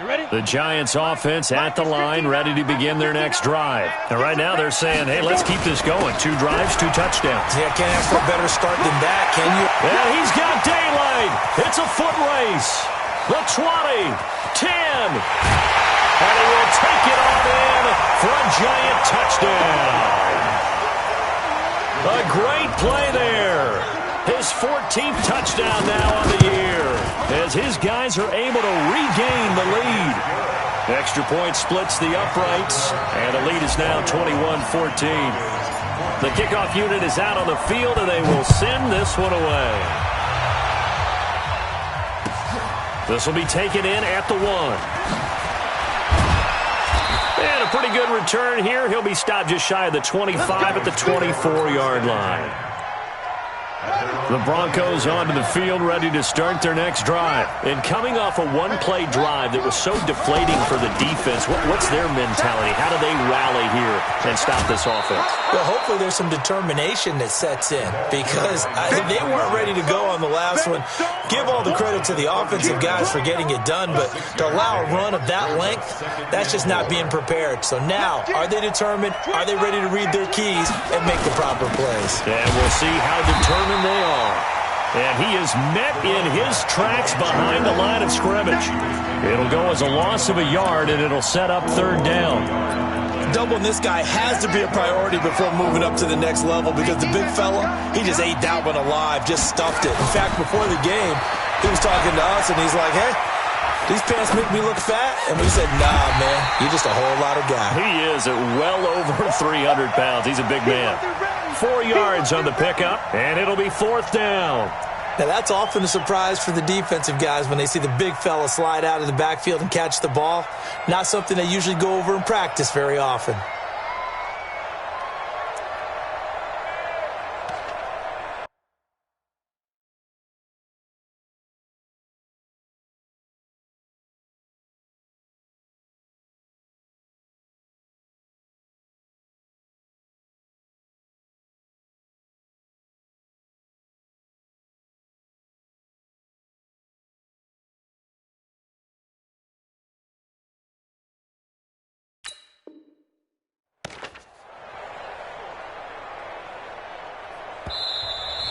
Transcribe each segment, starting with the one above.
The Giants offense at the line, ready to begin their next drive. And right now they're saying, hey, let's keep this going. 2 drives, 2 touchdowns. Yeah, can't ask for a better start than that, can you? And he's got daylight. It's a foot race. The 20, 10. And he will take it on in for a Giant touchdown. A great play there. His 14th touchdown now on the year, as his guys are able to regain the lead. Extra point splits the uprights, and the lead is now 21-14. The kickoff unit is out on the field, and they will send this one away. This will be taken in at the 1. And a pretty good return here. He'll be stopped just shy of the 25 at the 24-yard line. The Broncos onto the field, ready to start their next drive. And coming off a one-play drive that was so deflating for the defense, what's their mentality? How do they rally here and stop this offense? Well, hopefully there's some determination that sets in, because they weren't ready to go on the last one. Give all the credit to the offensive guys for getting it done, but to allow a run of that length, that's just not being prepared. So now, are they determined? Are they ready to read their keys and make the proper plays? And we'll see how determined they are. And he is met in his tracks behind the line of scrimmage. It'll go as a loss of a yard, and it'll set up 3rd down. Doubling this guy has to be a priority before moving up to the next level, because the big fella, he just ate that one alive, just stuffed it. In fact, before the game, he was talking to us, and he's like, hey, these pants make me look fat. And we said, nah, man, you're just a whole lot of guy. He is at well over 300 pounds. He's a big man. 4 yards on the pickup, and it'll be 4th down. Now, that's often a surprise for the defensive guys when they see the big fella slide out of the backfield and catch the ball. Not something they usually go over in practice very often.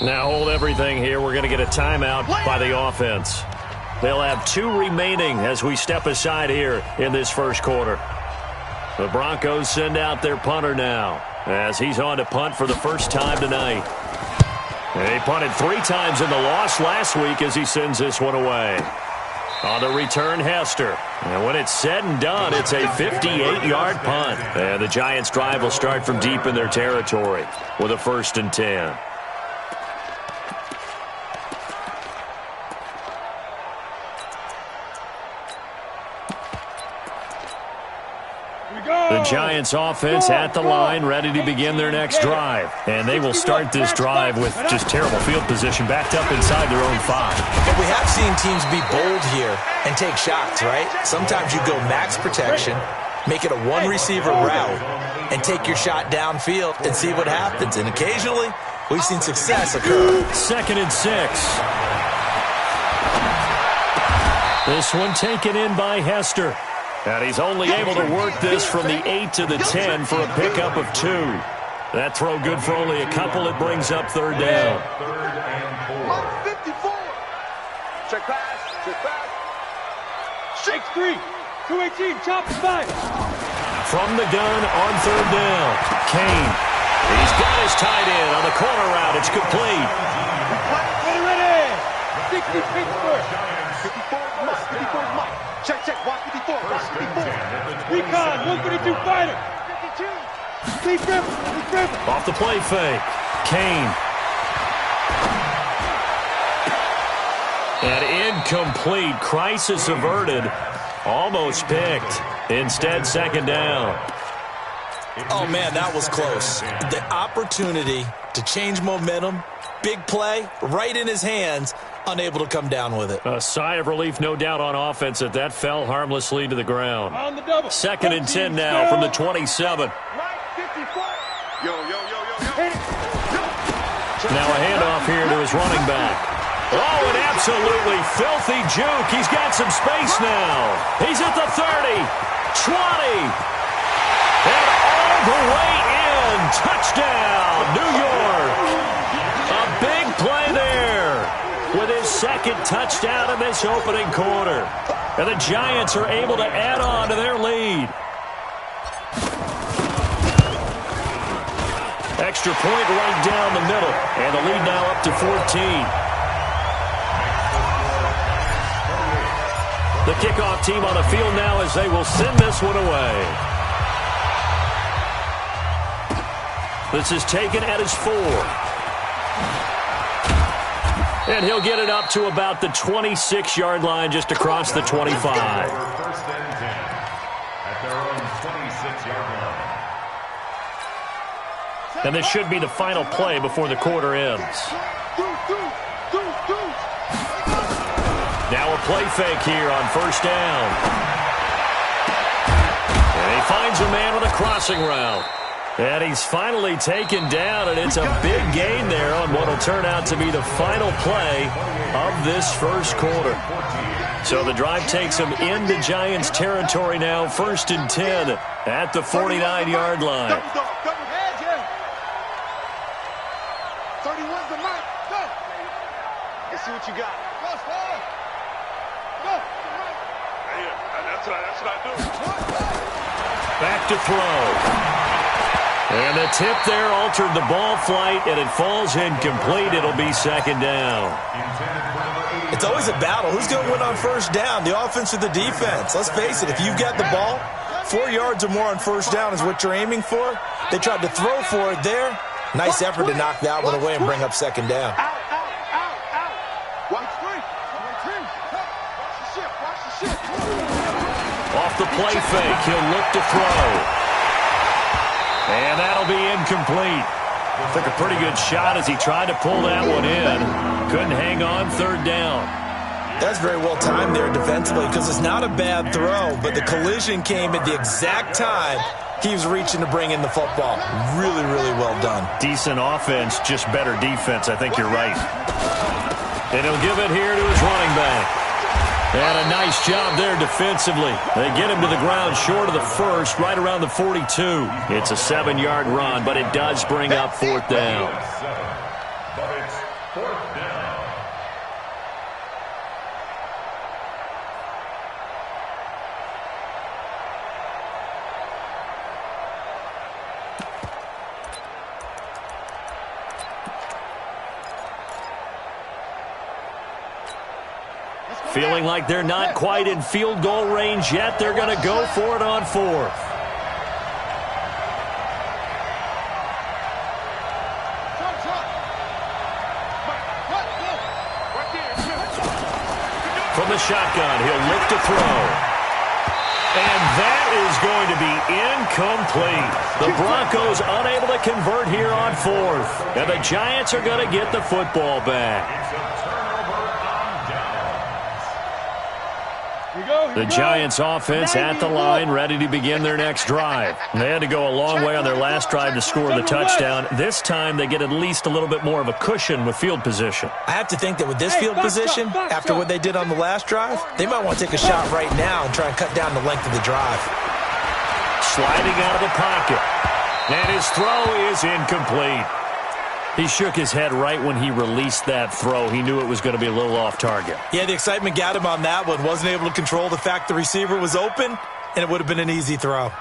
Now hold everything here. We're going to get a timeout by the offense. They'll have 2 remaining as we step aside here in this first quarter. The Broncos send out their punter now, as he's on to punt for the first time tonight. And he punted 3 times in the loss last week as he sends this one away. On the return, Hester. And when it's said and done, it's a 58-yard punt. And the Giants' drive will start from deep in their territory with a 1st and 10. The Giants offense at the line, ready to begin their next drive. And they will start this drive with just terrible field position, backed up inside their own 5. And we have seen teams be bold here and take shots, right? Sometimes you go max protection, make it a 1-receiver route, and take your shot downfield and see what happens. And occasionally, we've seen success occur. 2nd and 6. This one taken in by Hester. And he's only able to work this from the 8 to the 10 for a pickup of 2. That throw good for only a couple. It brings up 3rd down. 54. Check pass. Check pass. Shake 3. 218. Chop 5. From the gun on 3rd down. Kane. He's got his tight end on the corner route. It's complete. Ready. 60 Pittsburgh. 54 Mike. Check, watch 54, watch 54. Recon, 152 fighter. 52. Lee Griffin. Off the play fake. Kane. And incomplete. Crisis averted. Almost picked. Instead, 2nd down. Oh, man, that was close. The opportunity to change momentum, big play, right in his hands, unable to come down with it. A sigh of relief, no doubt, on offense that fell harmlessly to the ground. On the double. 2nd and 10 now from the 27. Yo. Now a handoff here to his running back. Oh, an absolutely filthy juke. He's got some space now. He's at the 30, 20, and all the way in. Touchdown, New York. A big play there with his second touchdown in this opening quarter. And the Giants are able to add on to their lead. Extra point right down the middle. And the lead now up to 14. The kickoff team on the field now as they will send this one away. This is taken at his 4. And he'll get it up to about the 26-yard line just across the 25. First and 10 at their own 26-yard line. And this should be the final play before the quarter ends. Now a play fake here on first down. And he finds a man with a crossing route. And he's finally taken down, and it's a big gain there on what will turn out to be the final play of this first quarter. So the drive takes him into Giants territory now, 1st and 10 at the 49-yard line. 31's the mic. Go. Let's see what you got. Go, Star. Go. Yeah, that's what I do. Back to throw. And the tip there altered the ball flight, and it falls incomplete. It'll be second down. It's always a battle. Who's going to win on first down, the offense or the defense? Let's face it, if you've got the ball, 4 yards or more on first down is what you're aiming for. They tried to throw for it there. Nice effort to knock that one away and bring up second down. Off the play fake, he'll look to throw. And that'll be incomplete. Took a pretty good shot as he tried to pull that one in. Couldn't hang on third down. That's very well timed there defensively because it's not a bad throw, but the collision came at the exact time he was reaching to bring in the football. Really, really well done. Decent offense, just better defense. I think you're right. And he'll give it here to his running back. And a nice job there defensively. They get him to the ground short of the first, right around the 42. It's a 7-yard run, but it does bring up fourth down. But it's fourth down. Feeling like they're not quite in field goal range yet. They're going to go for it on fourth. From the shotgun, he'll look to throw. And that is going to be incomplete. The Broncos unable to convert here on fourth. And the Giants are going to get the football back. The Giants offense at the line, ready to begin their next drive. They had to go a long way on their last drive to score the touchdown. This time they get at least a little bit more of a cushion with field position. I have to think that with this field position, after what they did on the last drive, they might want to take a shot right now and try and cut down the length of the drive. Sliding out of the pocket. And his throw is incomplete. He shook his head right when he released that throw. He knew it was going to be a little off target. Yeah, the excitement got him on that one. Wasn't able to control the fact the receiver was open, and it would have been an easy throw.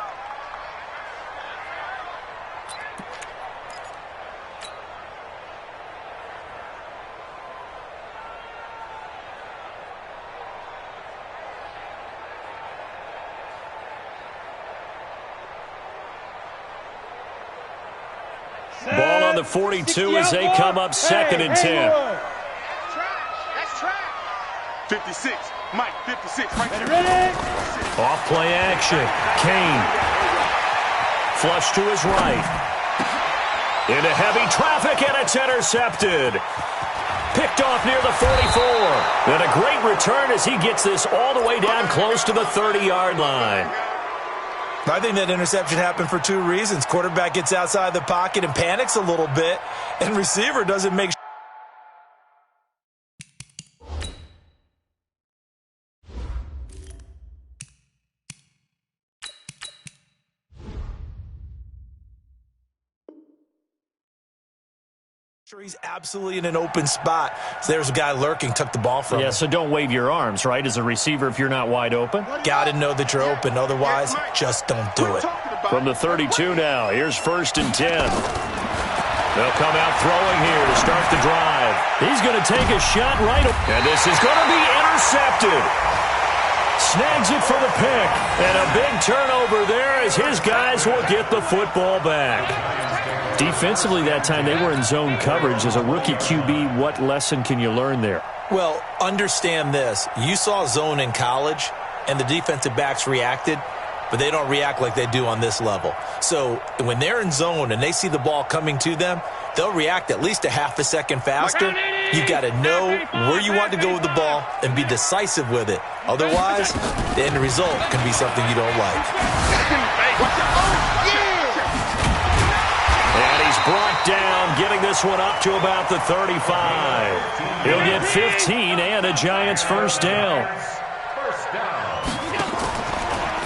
Ball on the 42 as they come up 2nd and 10. That's track. 56. Mike, 56. Right there. Off play action. Kane. Flush to his right. Into heavy traffic, and it's intercepted. Picked off near the 44. And a great return as he gets this all the way down close to the 30-yard line. I think that interception happened for two reasons. Quarterback gets outside the pocket and panics a little bit, and receiver doesn't make He's absolutely in an open spot. So there's a guy lurking, took the ball from him. Yeah, so don't wave your arms, right, as a receiver if you're not wide open. Got to know that you're open. Otherwise, just don't do it. From the 32 now, here's 1st and 10. They'll come out throwing here to start the drive. He's going to take a shot right. And this is going to be intercepted. Snags it for the pick. And a big turnover there as his guys will get the football back. Defensively that time, they were in zone coverage. As a rookie QB, what lesson can you learn there? Well, understand this. You saw zone in college, and the defensive backs reacted, but they don't react like they do on this level. So when they're in zone and they see the ball coming to them, they'll react at least a half a second faster. You've got to know where you want to go with the ball and be decisive with it. Otherwise, the end result can be something you don't like. And he's brought down, getting this one up to about the 35. He'll get 15 and a Giants first down.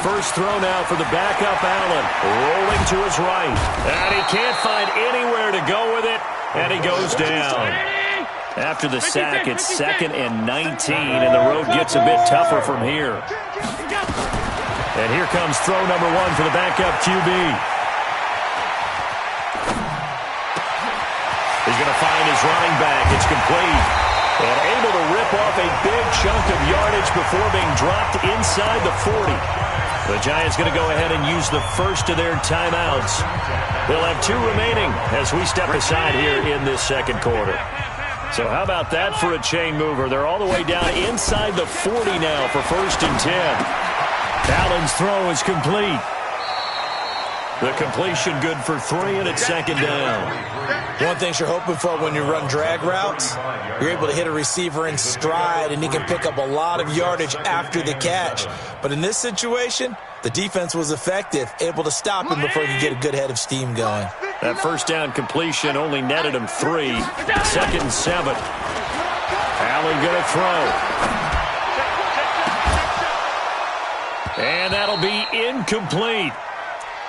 First throw now for the backup Allen, rolling to his right. And he can't find anywhere to go with it, and he goes down. After the sack, it's 2nd and 19, and the road gets a bit tougher from here. And here comes throw number 1 for the backup QB. He's going to find his running back. It's complete. And able to rip off a big chunk of yardage before being dropped inside the 40. The Giants going to go ahead and use the first of their timeouts. They'll have 2 remaining as we step aside here in this second quarter. So how about that for a chain mover? They're all the way down inside the 40 now for 1st and 10. Allen's throw is complete. The completion good for 3, and it's 2nd down. One thing you're hoping for when you run drag routes, you're able to hit a receiver in stride, and he can pick up a lot of yardage after the catch. But in this situation, the defense was effective, able to stop him before he could get a good head of steam going. That first down completion only netted him 3. 2nd and 7. Allen going to throw. And that'll be incomplete.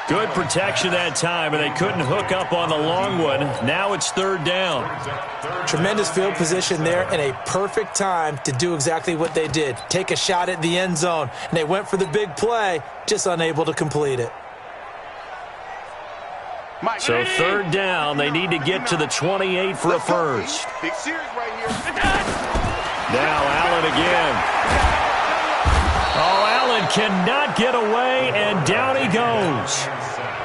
Good protection that time, and they couldn't hook up on the long one. Now it's 3rd down. Tremendous field position there and a perfect time to do exactly what they did. Take a shot at the end zone, and they went for the big play, just unable to complete it. So 3rd down, they need to get to the 28 for a first. Big series right here. Now Allen again. Oh, Allen cannot get away, and down he goes.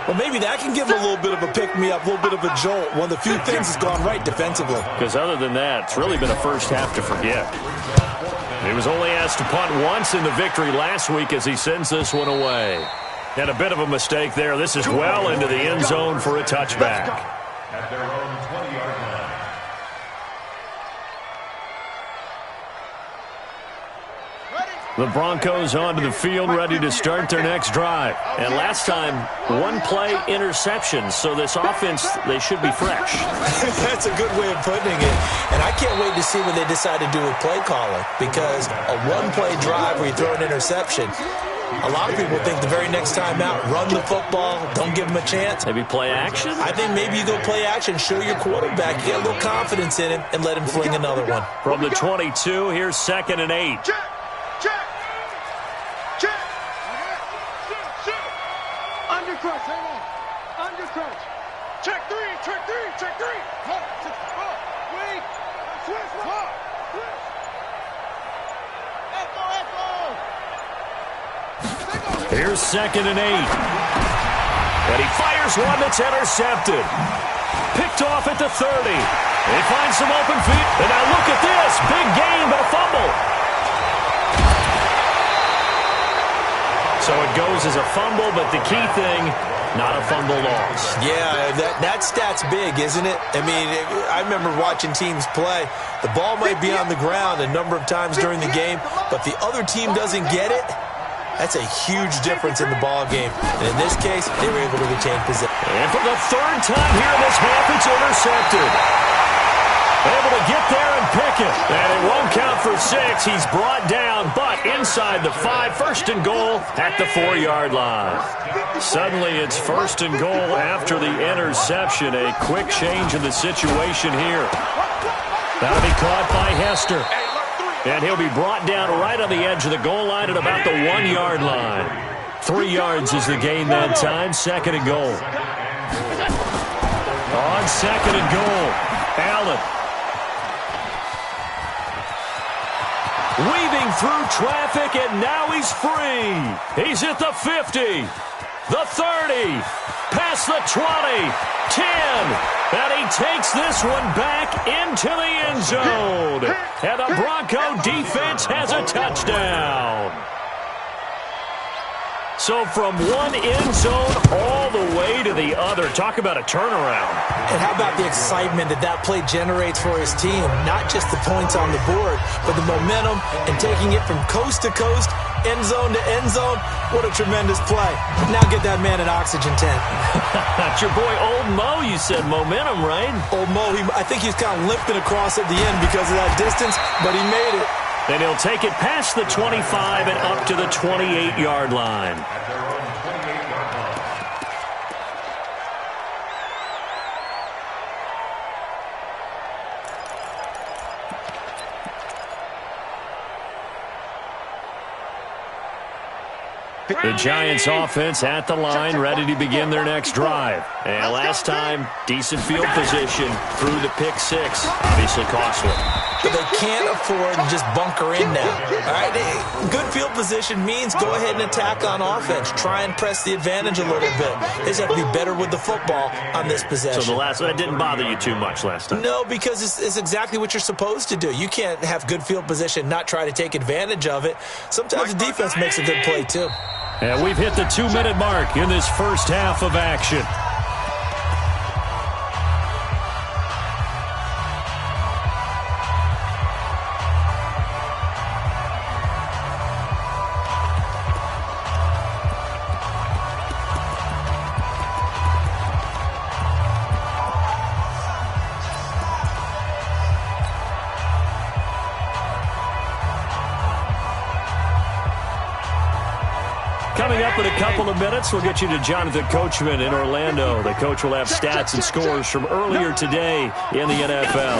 Well, maybe that can give him a little bit of a pick-me-up, a little bit of a jolt. One of the few things that's gone right defensively. Because other than that, it's really been a first half to forget. He was only asked to punt once in the victory last week as he sends this one away. And a bit of a mistake there. This is well into the end zone for a touchback. At their own 20-yard line. The Broncos onto the field, ready to start their next drive. And last time, 1-play interception, so this offense, they should be fresh. That's a good way of putting it. And I can't wait to see what they decide to do with play calling, because a 1-play drive where you throw an interception, a lot of people think the very next time out, run the football, don't give them a chance. Maybe play action? I think maybe you go play action, show your quarterback, get a little confidence in him, and let him fling another one. From the 22, here's 2nd and 8. Undercrunch, hang on. Undercrunch. Check 3, check 3, check 3. Wait. Switch. Echo. Here's 2nd and 8. And he fires one that's intercepted. Picked off at the 30. He finds some open feet. And now look at this. Big gain, but a fumble. So it goes as a fumble, but the key thing, not a fumble loss. Yeah, that stat's big, isn't it? I mean, I remember watching teams play. The ball might be on the ground a number of times during the game, but the other team doesn't get it. That's a huge difference in the ball game. And in this case, they were able to retain possession. And for the 3rd time here in this half, it's intercepted. Able to get there and pick it. And it won't count for 6. He's brought down, but inside the 5. First and goal at the 4-yard line. Suddenly it's first and goal after the interception. A quick change in the situation here. That'll be caught by Hester. And he'll be brought down right on the edge of the goal line at about the 1-yard line. 3 yards is the gain that time. Second and goal. On second and goal, Allen. Weaving through traffic, and now he's free. He's at the 50, the 30, past the 20, 10, and he takes this one back into the end zone. And the Bronco defense has a touchdown. So from one end zone all the way to the other. Talk about a turnaround. And how about the excitement that play generates for his team? Not just the points on the board, but the momentum and taking it from coast to coast, end zone to end zone. What a tremendous play. Now get that man an oxygen tent. That's your boy Old Mo. You said momentum, right? Old Mo, I think he's kind of limping across at the end because of that distance, but he made it. And he'll take it past the 25 and up to the 28-yard line. The Giants offense at the line, ready to begin their next drive. And last time, decent field position through the pick 6. Obviously costly. But they can't afford to just bunker in now. All right, good field position means go ahead and attack on offense. Try and press the advantage a little bit. They just have to be better with the football on this possession. So that didn't bother you too much last time? No, because it's exactly what you're supposed to do. You can't have good field position, not try to take advantage of it. Sometimes the defense makes a good play too. And we've hit the 2-minute mark in this first half of action. Coming up in a couple of minutes, we'll get you to Jonathan Coachman in Orlando. The coach will have stats and scores from earlier today in the NFL.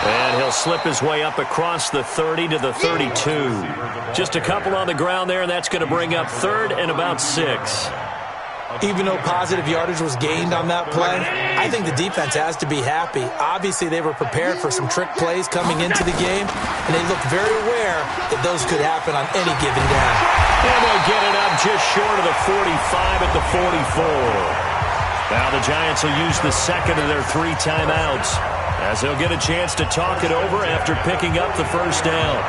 And he'll slip his way up across the 30 to the 32. Just a couple on the ground there, and that's going to bring up third and about 6. Even though positive yardage was gained on that play, I think the defense has to be happy. Obviously, they were prepared for some trick plays coming into the game, and they looked very aware that those could happen on any given down. And they'll get it up just short of the 45 at the 44. Now the Giants will use the second of their 3 timeouts as they'll get a chance to talk it over after picking up the first down.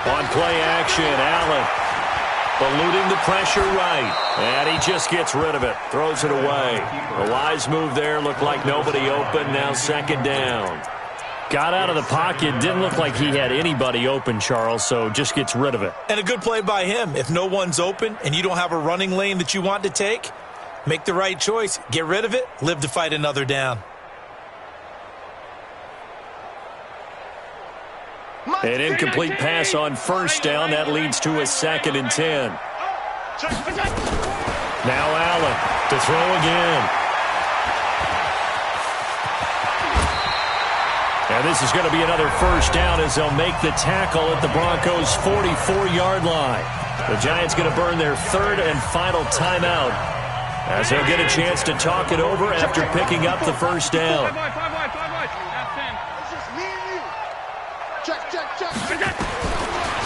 On play action, Allen eluding the pressure right, and he just gets rid of it, throws it away. A wise move there, looked like nobody open, now second down. Got out of the pocket, didn't look like he had anybody open, Charles, so just gets rid of it. And a good play by him. If no one's open and you don't have a running lane that you want to take, make the right choice, get rid of it, live to fight another down. An incomplete pass on first down. That leads to a 2nd and 10. Now Allen to throw again. And this is going to be another first down as they'll make the tackle at the Broncos' 44-yard line. The Giants going to burn their 3rd and final timeout as they'll get a chance to talk it over after picking up the first down.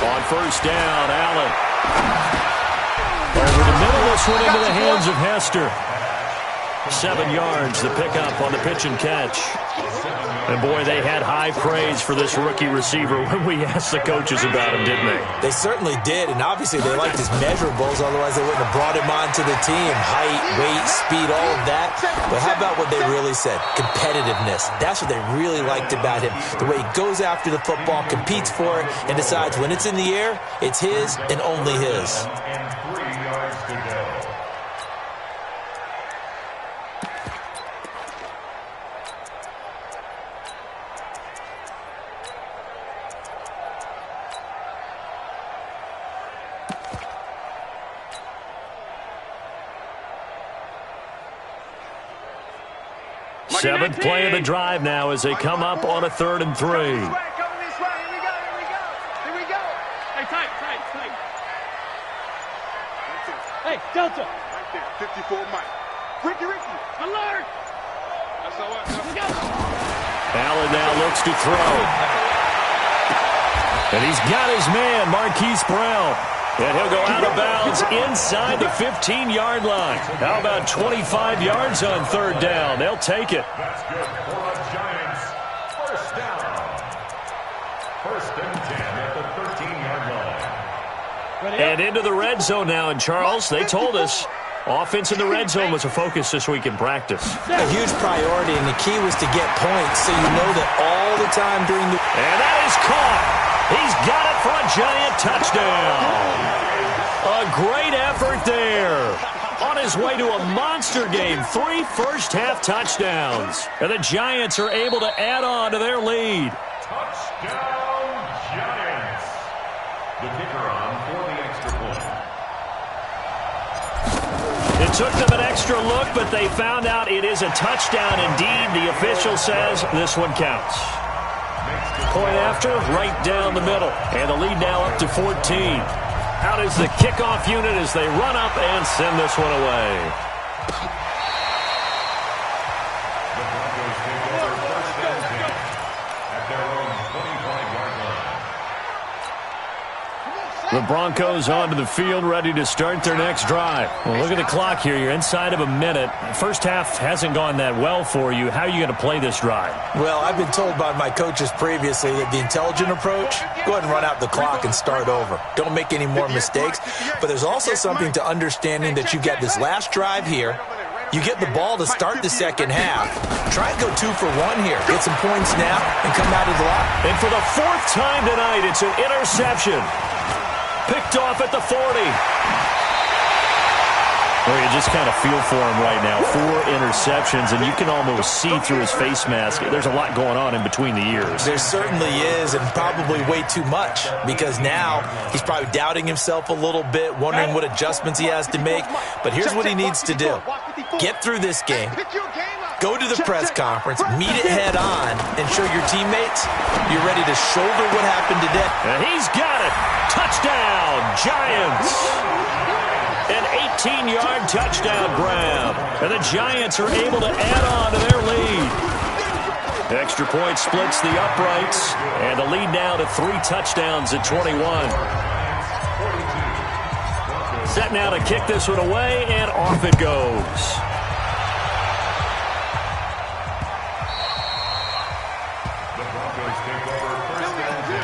On first down, Allen. Over the middle, this one into the hands of Hester. 7 yards, the pickup on the pitch and catch. And, boy, they had high praise for this rookie receiver when we asked the coaches about him, didn't they? They certainly did, and obviously they liked his measurables. Otherwise, they wouldn't have brought him onto the team. Height, weight, speed, all of that. But how about what they really said? Competitiveness. That's what they really liked about him. The way he goes after the football, competes for it, and decides when it's in the air, it's his and only his. And 3 yards to go. Seventh play of the drive now as they come up on a 3rd and 3. Coming this way. Here we go. Here we go. Hey, tight. Hey, Delta. Right there, 54 Mike. Ricky. Alert! That's all right. We go. Allen now looks to throw. And he's got his man, Marquise Brown. And he'll go out of bounds inside the 15-yard line. How about 25 yards on 3rd down? They'll take it. That's good for the Giants. First down. 1st and 10 at the 13-yard line. And into the red zone now. And, Charles, they told us offense in the red zone was a focus this week in practice. A huge priority, and the key was to get points so you know that all the time during the... And that is caught. He's got it for a Giant touchdown. A great effort there. On his way to a monster game, 3 first-half touchdowns. And the Giants are able to add on to their lead. Touchdown, Giants. The kicker on for the extra point. It took them an extra look, but they found out it is a touchdown indeed. The official says this one counts. Point after, right down the middle. And the lead now up to 14. Out is the kickoff unit as they run up and send this one away. The Broncos take over 1st and 10 at their own 25-yard line. The Broncos onto the field, ready to start their next drive. Well, look at the clock here. You're inside of a minute. First half hasn't gone that well for you. How are you going to play this drive? Well, I've been told by my coaches previously that the intelligent approach, go ahead and run out the clock and start over. Don't make any more mistakes. But there's also something to understanding that you get this last drive here. You get the ball to start the second half. Try and go 2 for 1 here. Get some points now and come out of the lot. And for the 4th time tonight, it's an interception. Picked off at the 40. Well, you just kind of feel for him right now. 4 interceptions, and you can almost see through his face mask. There's a lot going on in between the ears. There certainly is, and probably way too much, because now he's probably doubting himself a little bit, wondering what adjustments he has to make. But here's what he needs to do. Get through this game. Go to the press conference, meet it head on, and show your teammates you're ready to shoulder what happened today. And he's got it. Touchdown, Giants. An 18-yard touchdown grab. And the Giants are able to add on to their lead. Extra point splits the uprights. And the lead now to 3 touchdowns at 21. Set now to kick this one away, and off it goes. The Broncos take over 1st and 10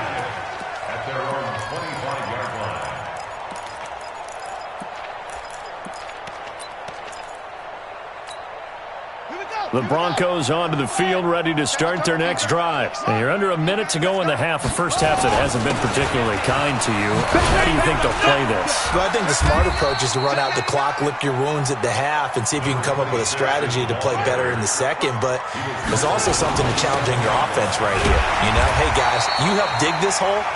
at their own 25-yard line. The Broncos onto the field, ready to start their next drive. And you're under a minute to go in the half. A first half that hasn't been particularly kind to you. How do you think they'll play this? Well, I think the smart approach is to run out the clock, lick your wounds at the half, and see if you can come up with a strategy to play better in the second. But there's also something to challenging your offense right here. You know, hey, guys, you help dig this hole.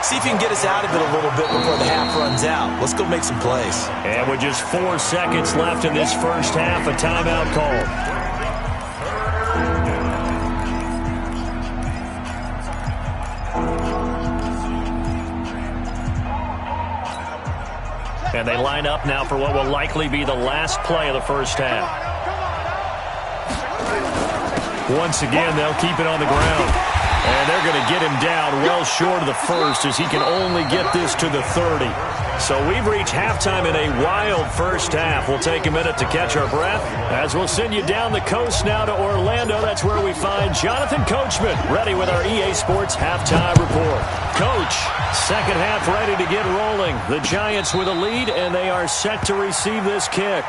See if you can get us out of it a little bit before the half runs out. Let's go make some plays. And with just 4 seconds left in this first half, a timeout called. And they line up now for what will likely be the last play of the first half. Once again, they'll keep it on the ground. And they're going to get him down well short of the first as he can only get this to the 30. So we've reached halftime in a wild first half. We'll take a minute to catch our breath as we'll send you down the coast now to Orlando. That's where we find Jonathan Coachman ready with our EA Sports halftime report. Coach, second half ready to get rolling. The Giants with a lead, and they are set to receive this kick.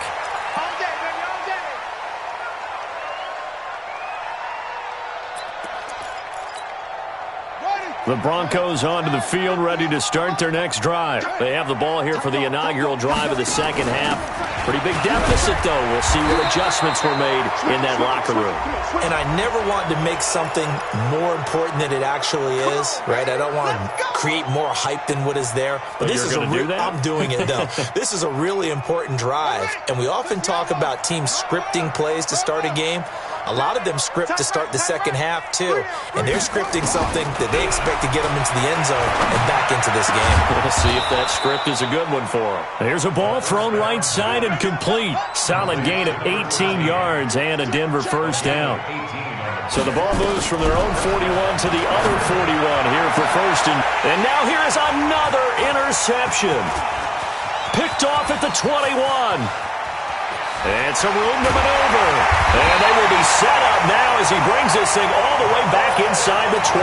The Broncos onto the field, ready to start their next drive. They have the ball here for the inaugural drive of the second half. Pretty big deficit, though. We'll see what adjustments were made in that locker room. And I never want to make something more important than it actually is, right? I don't want to create more hype than what is there. But this is I'm doing it, though. This is a really important drive. And we often talk about teams scripting plays to start a game. A lot of them script to start the second half, too. And they're scripting something that they expect to get them into the end zone and back into this game. We'll see if that script is a good one for them. Here's a ball thrown right side and complete. Solid gain of 18 yards and a Denver first down. So the ball moves from their own 41 to the other 41 here for first. And now here is another interception. Picked off at the 21. And some room to maneuver. And they will be set up now as he brings this thing all the way back inside the 20.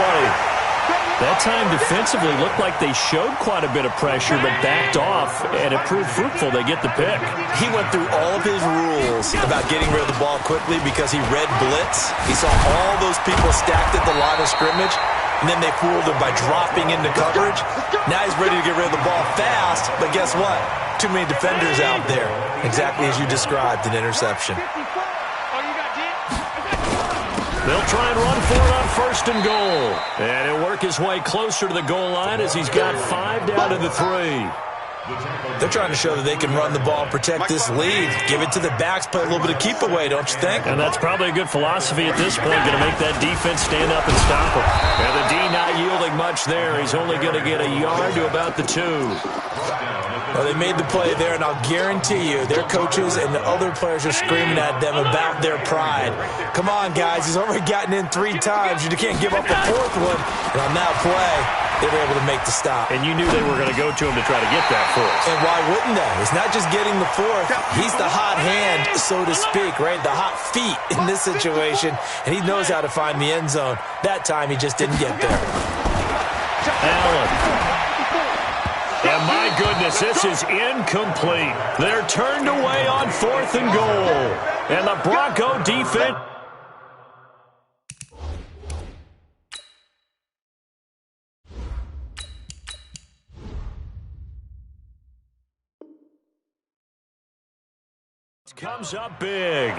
That time defensively looked like they showed quite a bit of pressure but backed off, and it proved fruitful. They get the pick. He went through all of his rules about getting rid of the ball quickly because he read blitz. He saw all those people stacked at the line of scrimmage, and then they fooled him by dropping into coverage. Now he's ready to get rid of the ball fast, but guess what? Too many defenders out there. Exactly as you described, an interception. They'll try and run for it on first and goal. And he'll work his way closer to the goal line as he's got 5 down to the 3. They're trying to show that they can run the ball, protect this lead, give it to the backs, play a little bit of keep away, don't you think? And that's probably a good philosophy at this point, going to make that defense stand up and stop him. And the D not yielding much there. He's only going to get a yard to about the 2. Well, they made the play there, and I'll guarantee you their coaches and the other players are screaming at them about their pride. Come on, guys. He's already gotten in 3 times. You can't give up a 4th one. And on that play, they were able to make the stop. And you knew they were going to go to him to try to get that 4th. And why wouldn't they? It's not just getting the 4th. He's the hot hand, so to speak, right? The hot feet in this situation. And he knows how to find the end zone. That time, he just didn't get there. Allen. And my goodness, this is incomplete. They're turned away on 4th and goal. And the Bronco defense. Comes up big.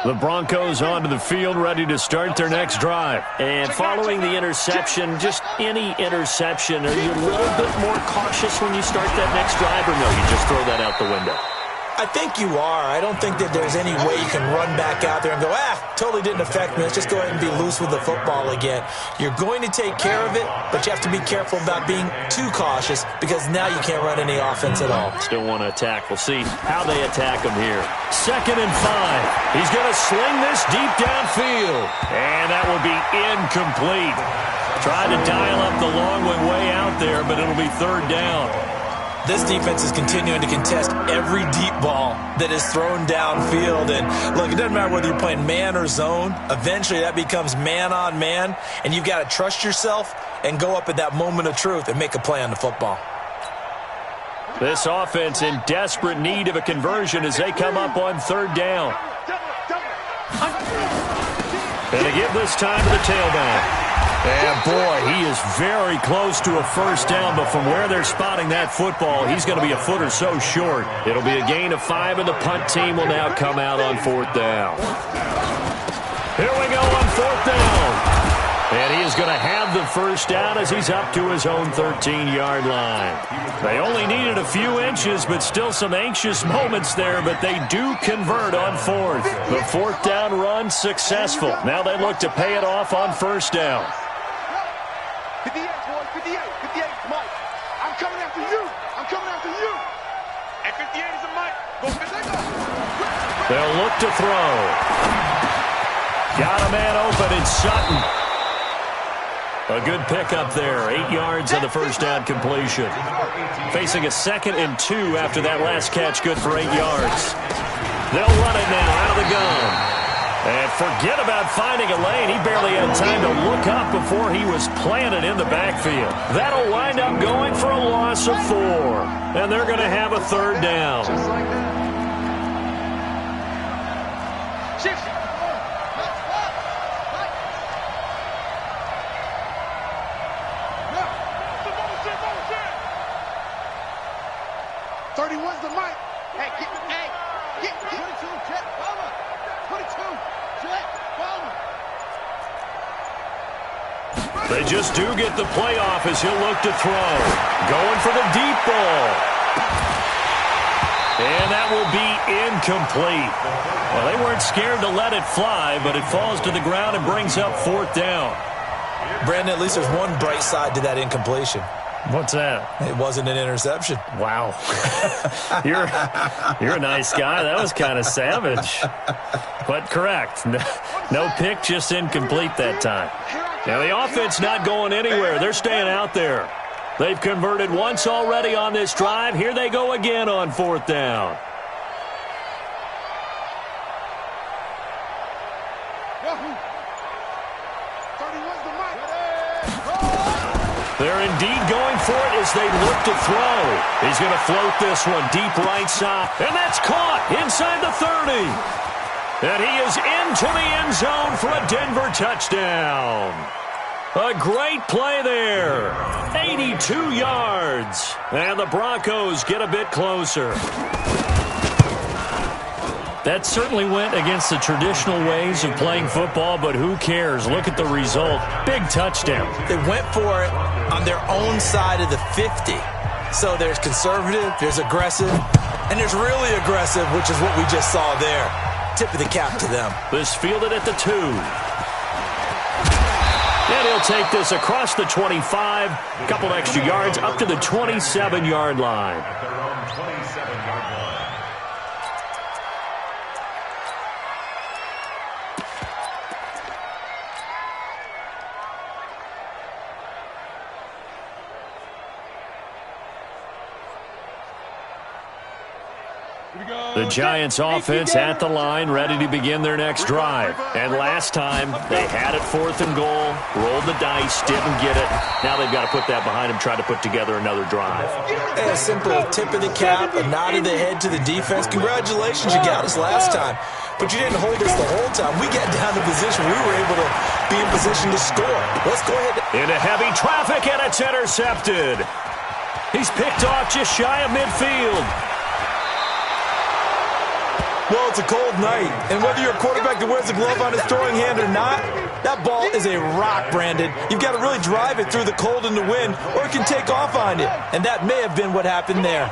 The Broncos onto the field, ready to start their next drive. And following the interception, just any interception, are you a little bit more cautious when you start that next drive, or no, you just throw that out the window? I think you are. I don't think that there's any way you can run back out there and go, totally didn't affect me. Let's just go ahead and be loose with the football again. You're going to take care of it, but you have to be careful about being too cautious because now you can't run any offense at all. Still want to attack. We'll see how they attack him here. 2nd and 5. He's going to sling this deep downfield. And that will be incomplete. Tried to dial up the long way out there, but it'll be 3rd down. This defense is continuing to contest every deep ball that is thrown downfield. And, look, it doesn't matter whether you're playing man or zone. Eventually, that becomes man-on-man, and you've got to trust yourself and go up at that moment of truth and make a play on the football. This offense in desperate need of a conversion as they come up on 3rd down. And they give this time to the tailback. And, boy, he is very close to a first down, but from where they're spotting that football, he's going to be a foot or so short. It'll be a gain of 5, and the punt team will now come out on 4th down. Here we go on 4th down. And he is going to have the first down as he's up to his own 13-yard line. They only needed a few inches, but still some anxious moments there, but they do convert on 4th. The 4th down run successful. Now they look to pay it off on 1st down. 58, boy, 58, Mike. I'm coming after you. I'm coming after you. Hey, 58 is a mic. Go 58. They'll look to throw. Got a man open in Sutton. A good pickup there. 8 yards on the first down completion. Facing a 2nd and 2 after that last catch, good for 8 yards. They'll run it now out of the gun. And forget about finding a lane. He barely had time to look up before he was planted in the backfield. That'll wind up going for a loss of 4. And they're going to have a 3rd down. Just like that. Shift. 31's the mic. Hey, get 22, Jet Bomber. 22, Jet Bomber. They just do get the playoff as he'll look to throw. Going for the deep ball. And that will be incomplete. Well, they weren't scared to let it fly, but it falls to the ground and brings up 4th down. Brandon, at least there's one bright side to that incompletion. What's that? It wasn't an interception. Wow. You're a nice guy. That was kind of savage. But correct. No pick, just incomplete that time. Now, the offense not going anywhere. They're staying out there. They've converted once already on this drive. Here they go again on 4th down. They're indeed going for it as they look to throw. He's going to float this one deep right side. And that's caught inside the 30. And he is into the end zone for a Denver touchdown. A great play there. 82 yards. And the Broncos get a bit closer. That certainly went against the traditional ways of playing football, but who cares? Look at the result. Big touchdown. They went for it on their own side of the 50. So there's conservative, there's aggressive, and there's really aggressive, which is what we just saw there. Tip of the cap to them. This fielded at the 2. And he'll take this across the 25. A couple extra yards up to the 27-yard line. At their own 27-yard line. The Giants offense at the line, ready to begin their next drive. And last time, they had it 4th and goal, rolled the dice, didn't get it. Now they've got to put that behind them, try to put together another drive. A simple tip of the cap, a nod of the head to the defense. Congratulations, you got us last time. But you didn't hold us the whole time. We got down to position. We were able to be in position to score. Let's go ahead. Into heavy traffic, and it's intercepted. He's picked off just shy of midfield. Well, it's a cold night, and whether you're a quarterback that wears a glove on his throwing hand or not, that ball is a rock, Brandon. You've got to really drive it through the cold and the wind, or it can take off on you, and that may have been what happened there.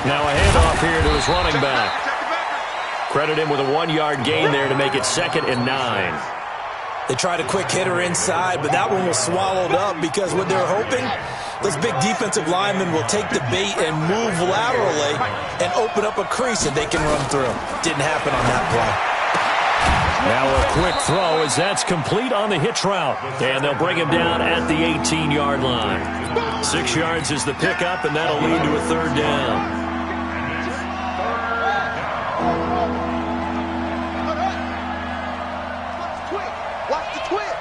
Now a handoff here to his running back. Credit him with a 1-yard gain there to make it 2nd and 9. They tried a quick hitter inside, but that one was swallowed up because what they're hoping, those big defensive linemen will take the bait and move laterally and open up a crease that they can run through. Didn't happen on that play. Now a quick throw as that's complete on the hitch route. And they'll bring him down at the 18-yard line. 6 yards is the pickup, and that'll lead to a 3rd down. Watch the twist.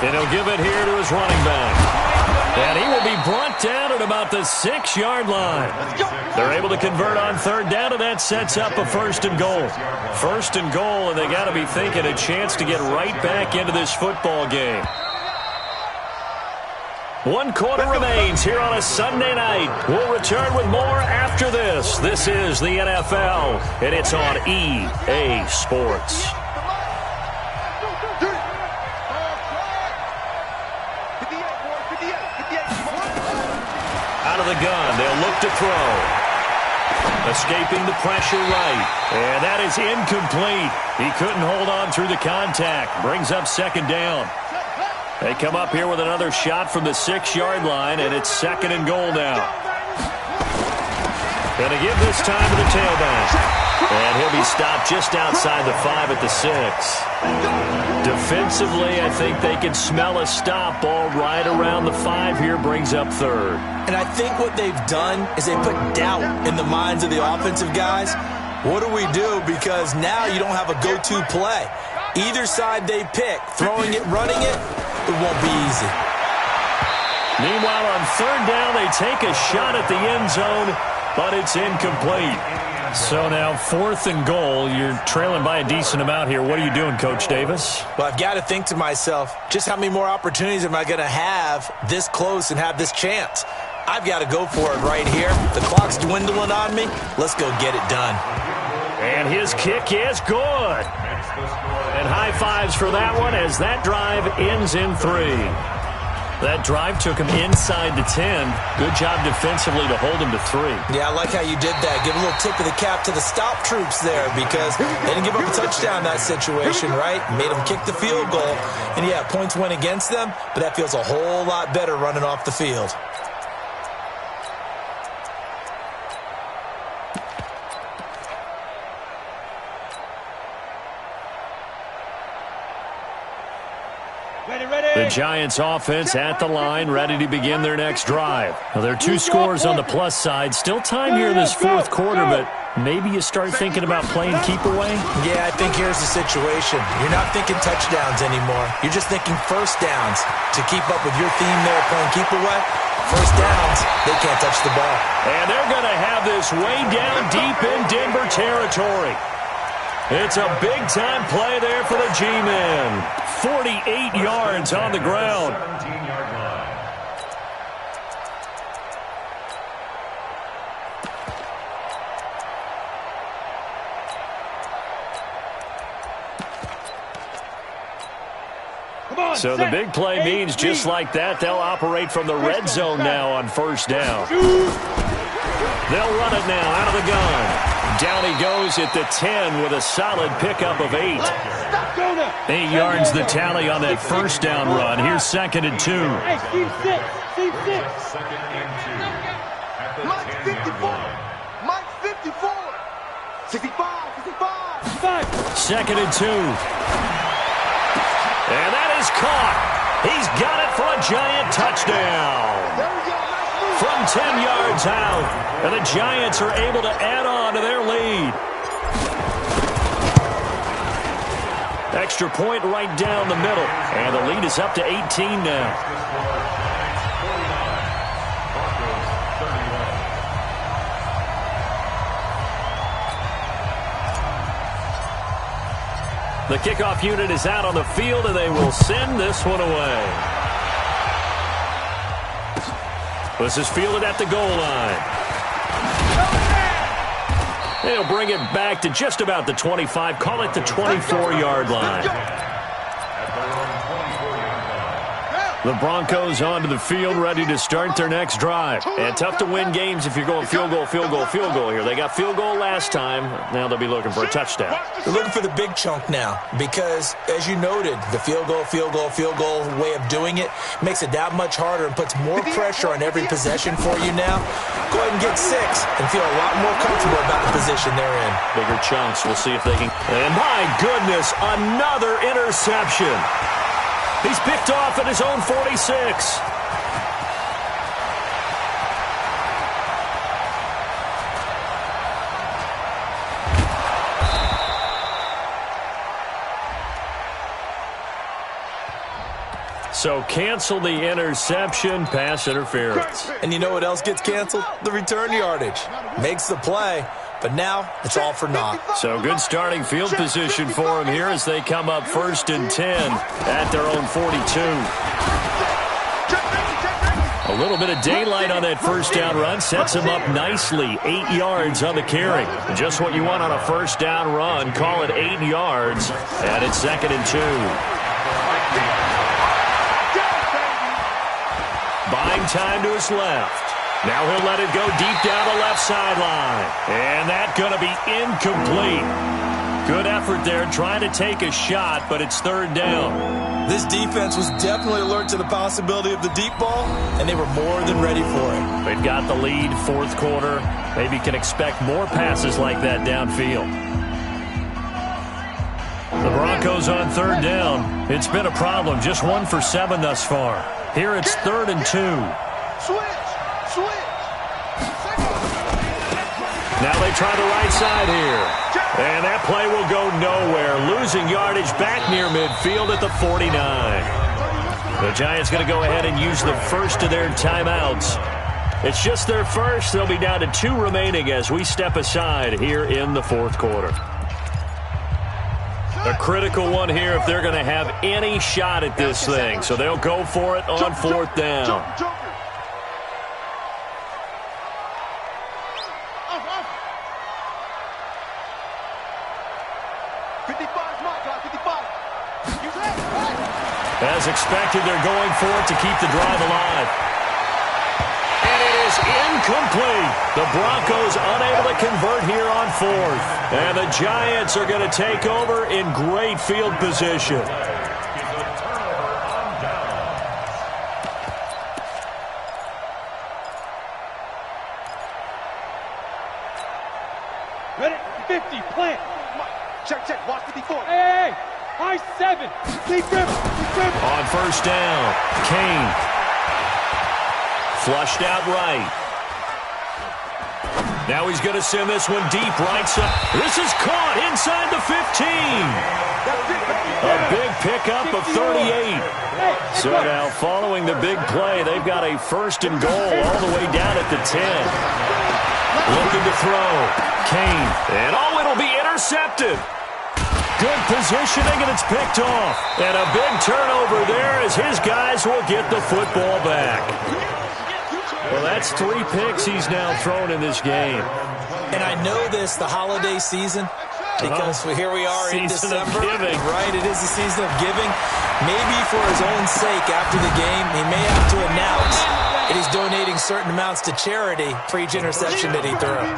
And he'll give it here to his running back. And he will be brought down at about the 6-yard line. They're able to convert on 3rd down, and that sets up a 1st and goal. 1st and goal, and they got to be thinking a chance to get right back into this football game. 1 quarter remains here on a Sunday night. We'll return with more after this. This is the NFL, and it's on EA Sports. Out of the gun, they'll look to throw. Escaping the pressure right. And that is incomplete. He couldn't hold on through the contact. Brings up second down. They come up here with another shot from the 6-yard line, and it's second and goal now. Going to give this time to the tailback. And he'll be stopped just outside the 5 at the 6. Defensively, I think they can smell a stop ball right around the 5 here. Brings up third. And I think what they've done is they put doubt in the minds of the offensive guys. What do we do? Because now you don't have a go-to play. Either side they pick, throwing it, running it, it won't be easy. Meanwhile, on third down, they take a shot at the end zone, but it's incomplete. So now 4th and goal. You're trailing by a decent amount here. What are you doing, Coach Davis? Well, I've got to think to myself, just how many more opportunities am I going to have this close and have this chance? I've got to go for it right here. The clock's dwindling on me. Let's go get it done. And his kick is good. And high fives for that one as that drive ends in 3. That drive took him inside the 10. Good job defensively to hold him to 3. Yeah, I like how you did that. Give a little tip of the cap to the stop troops there because they didn't give up a touchdown in that situation, right? Made them kick the field goal. And, yeah, points went against them, but that feels a whole lot better running off the field. The Giants offense at the line, ready to begin their next drive. Well, there are 2 scores on the plus side. Still time here in this 4th quarter, but maybe you start thinking about playing keep away? Yeah, I think here's the situation. You're not thinking touchdowns anymore. You're just thinking first downs. To keep up with your theme there playing keep away, first downs, they can't touch the ball. And they're going to have this way down deep in Denver territory. It's a big-time play there for the G-men. 48 yards on the ground. 17-yard line. So the big play means just like that, they'll operate from the red zone now on first down. They'll run it now out of the gun. Down he goes at the 10 with a solid pickup of 8. 8 yards the tally on that first down run. Here's second and 2. Hey, Steve 6. Steve 6. Second and 2. At the Mike 10-yard 54. line. Mike 54. 65. 65. Second and 2. And that is caught. He's got it for a Giant touchdown. There we go. Nice move. From 10 yards out. And the Giants are able to add on to their lead. Extra point right down the middle. And the lead is up to 18 now. The kickoff unit is out on the field, and they will send this one away. This is fielded at the goal line. They'll bring it back to just about the 25. Call it the 24-yard line. The Broncos onto the field, ready to start their next drive. And tough to win games if you're going field goal, field goal, field goal here. They got field goal last time. Now they'll be looking for a touchdown. They're looking for the big chunk now because, as you noted, the field goal way of doing it makes it that much harder and puts more pressure on every possession for you now. Go ahead and get 6 and feel a lot more comfortable about the position they're in. Bigger chunks. We'll see if they can. And my goodness, another interception. He's picked off at his own 46. So cancel the interception, pass interference. And you know what else gets canceled? The return yardage. Makes the play, but now it's all for naught. So good starting field position for him here as they come up first and 10 at their own 42. A little bit of daylight on that first down run sets him up nicely. 8 yards on the carry. Just what you want on a first down run. Call it 8 yards. And it's second and 2. Buying time to his left. Now he'll let it go deep down the left sideline. And that's going to be incomplete. Good effort there trying to take a shot, but it's third down. This defense was definitely alert to the possibility of the deep ball, and they were more than ready for it. They've got the lead, fourth quarter. Maybe can expect more passes like that downfield. The Broncos on third down. It's been a problem. Just 1 for 7 thus far. Here it's 3rd and 2. Switch. Now they try the right side here. And that play will go nowhere. Losing yardage back near midfield at the 49. The Giants going to go ahead and use the first of their timeouts. It's just their first. They'll be down to 2 remaining as we step aside here in the fourth quarter. A critical one here if they're going to have any shot at this thing. So they'll go for it on 4th down. As expected, they're going for it to keep the drive alive. And it is incomplete. The Broncos unable to convert here on 4th. And the Giants are going to take over in great field position. Ready? 50, plant. Check, watch 54. Hey! High 7. Keep grip. On 1st down, Kane. Flushed out right. Now he's going to send this one deep right side. This is caught inside the 15. A big pickup of 38. So now following the big play, they've got a 1st and goal all the way down at the 10. Looking to throw. Kane. And it'll be intercepted. Good positioning, and it's picked off. And a big turnover there as his guys will get the football back. Well, that's 3 picks he's now thrown in this game. And I know this, the holiday season, because here we are in December. Giving. Right, it is the season of giving. Maybe for his own sake after the game, he may have to announce that he's donating certain amounts to charity for each interception that he throws.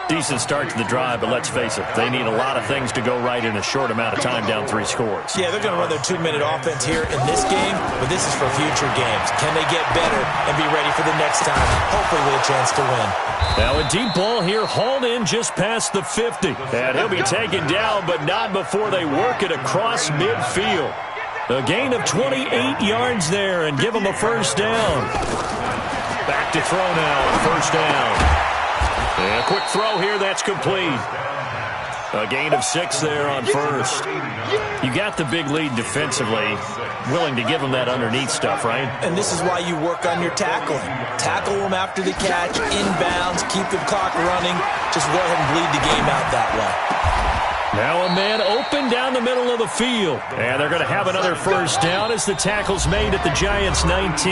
Decent start to the drive, but let's face it, they need a lot of things to go right in a short amount of time down 3 scores. Yeah, they're going to run their 2-minute offense here in this game, but this is for future games. Can they get better and be ready for the next time? Hopefully with a chance to win. Now a deep ball here hauled in just past the 50. And he'll be taken down, but not before they work it across midfield. A gain of 28 yards there and give them a 1st down. Back to throw now, 1st down. And a quick throw here, that's complete. A gain of 6 there on 1st. You got the big lead defensively, willing to give them that underneath stuff, right? And this is why you work on your tackling. Tackle them after the catch, inbounds, keep the clock running. Just go ahead and bleed the game out that way. Now a man open down the middle of the field. And they're going to have another 1st down as the tackle's made at the Giants' 19.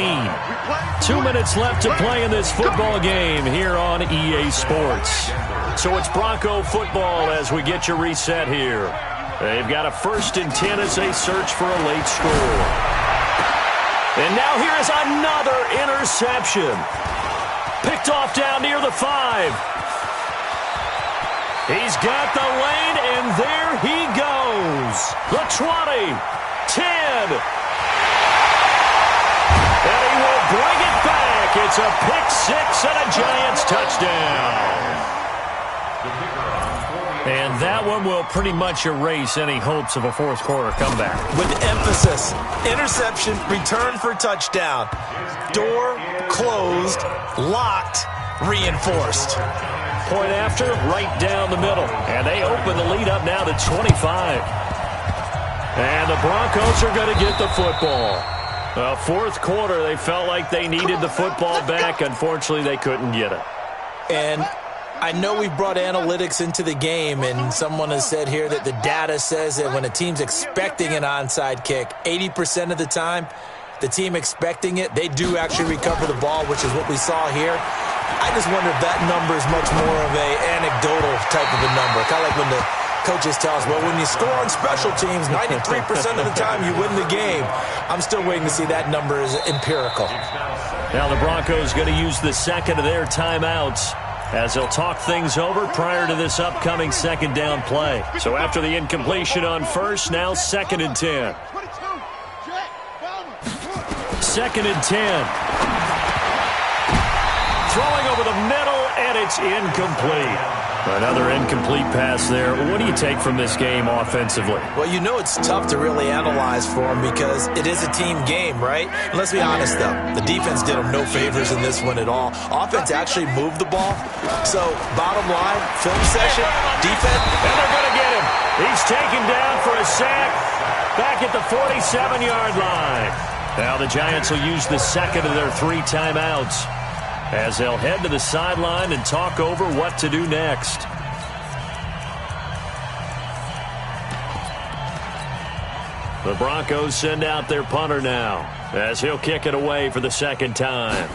2 minutes left to play in this football game here on EA Sports. So it's Bronco football as we get you reset here. They've got a 1st and 10 as they search for a late score. And now here is another interception. Picked off down near the 5. He's got the lane, and there he goes. The 20, 10. And he will bring it back. It's a pick 6 and a Giants touchdown. And that one will pretty much erase any hopes of a 4th quarter comeback. With emphasis, interception, return for touchdown. Door closed, locked, reinforced. Point after, right down the middle. And they open the lead up now to 25. And the Broncos are going to get the football. 4th quarter, they felt like they needed the football back. Unfortunately, they couldn't get it. And I know we've brought analytics into the game, and someone has said here that the data says that when a team's expecting an onside kick, 80% of the time, the team expecting it, they do actually recover the ball, which is what we saw here. I just wonder if that number is much more of a anecdotal type of a number. Kind of like when the Coaches tell us, well, when you score on special teams, 93% of the time you win the game. I'm still waiting to see that number is empirical. Now the Broncos going to use the second of their timeouts as they'll talk things over prior to this upcoming second down play. So after the incompletion on first, now 2nd and 10. 2nd and 10. Throwing over the middle, and it's incomplete. Another incomplete pass there. What do you take from this game offensively? Well, you know it's tough to really analyze for them because it is a team game, right? And let's be honest, though. The defense did them no favors in this one at all. Offense actually moved the ball. So, bottom line, film session, defense. And they're going to get him. He's taken down for a sack back at the 47-yard line. Now the Giants will use the second of their 3 timeouts as they'll head to the sideline and talk over what to do next. The Broncos send out their punter now as he'll kick it away for the second time.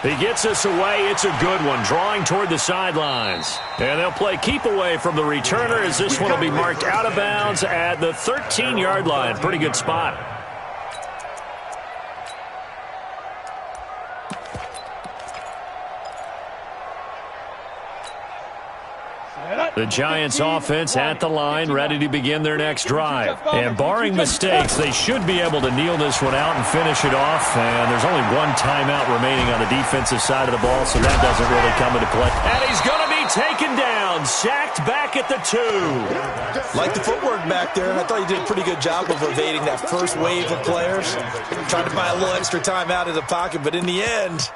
He gets us away. It's a good one, drawing toward the sidelines. And they'll play keep away from the returner as this one will be marked out of bounds at the 13-yard line. Pretty good spot. The Giants offense at the line, ready to begin their next drive. And barring mistakes, they should be able to kneel this one out and finish it off. And there's only 1 timeout remaining on the defensive side of the ball, so that doesn't really come into play. And he's going to be taken down, sacked back at the 2. Like the footwork back there, I thought he did a pretty good job of evading that first wave of players. Trying to buy a little extra time out of the pocket, but in the end,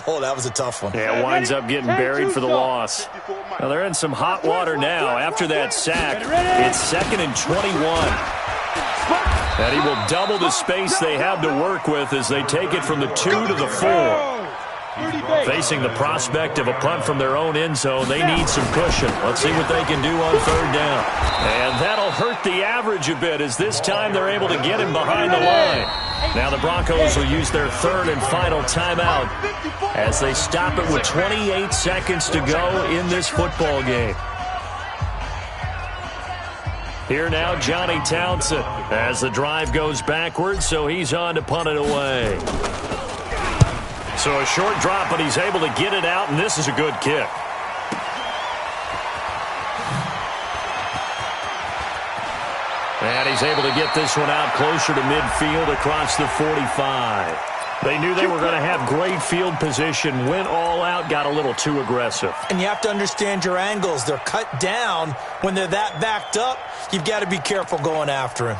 oh, that was a tough one. Yeah, it winds up getting buried for the loss. Now they're in some hot water now. After that sack, it's 2nd and 21. And he will double the space they have to work with as they take it from the 2 to the 4. Facing the prospect of a punt from their own end zone, they need some cushion. Let's see what they can do on 3rd down. And that'll hurt the average a bit as this time they're able to get him behind the line. Now the Broncos will use their 3rd and final timeout as they stop it with 28 seconds to go in this football game. Here now, Johnny Townsend as the drive goes backwards, so he's on to punt it away. So a short drop, but he's able to get it out, and this is a good kick. And he's able to get this one out closer to midfield across the 45. They knew they were going to have great field position, went all out, got a little too aggressive. And you have to understand your angles. They're cut down. When they're that backed up, you've got to be careful going after him.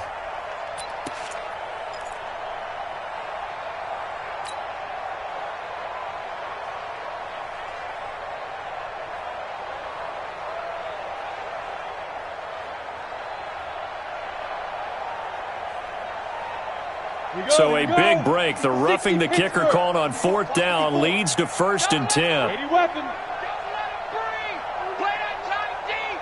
So a big break. The roughing the kicker called on 4th down leads to 1st and 10. Don't let him breathe. Play that tight deep.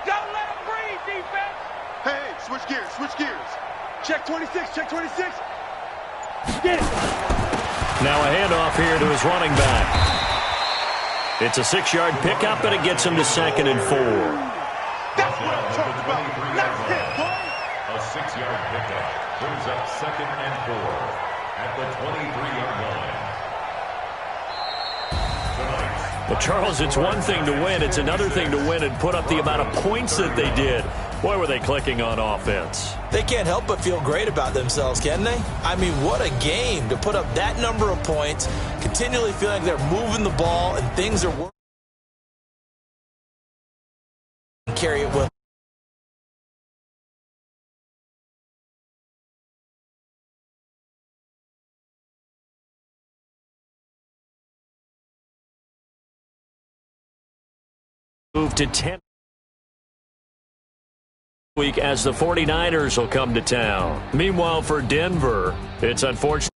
Don't let him breathe, defense. Hey, switch gears, switch gears. Check 26, check 26. Get it. Now a handoff here to his running back. It's a 6-yard pickup, and it gets him to 2nd and 4. That's what I'm talking about. Nice hit, boy. A 6-yard pickup brings up 2nd and 4 at the 23-yard line. Well, Charles, it's one thing to win. It's another thing to win and put up the amount of points that they did. Boy, were they clicking on offense. They can't help but feel great about themselves, can they? I mean, what a game to put up that number of points, continually feeling like they're moving the ball and things are working. Carry it with move to 10 week as the 49ers will come to town. Meanwhile, for Denver, it's unfortunate.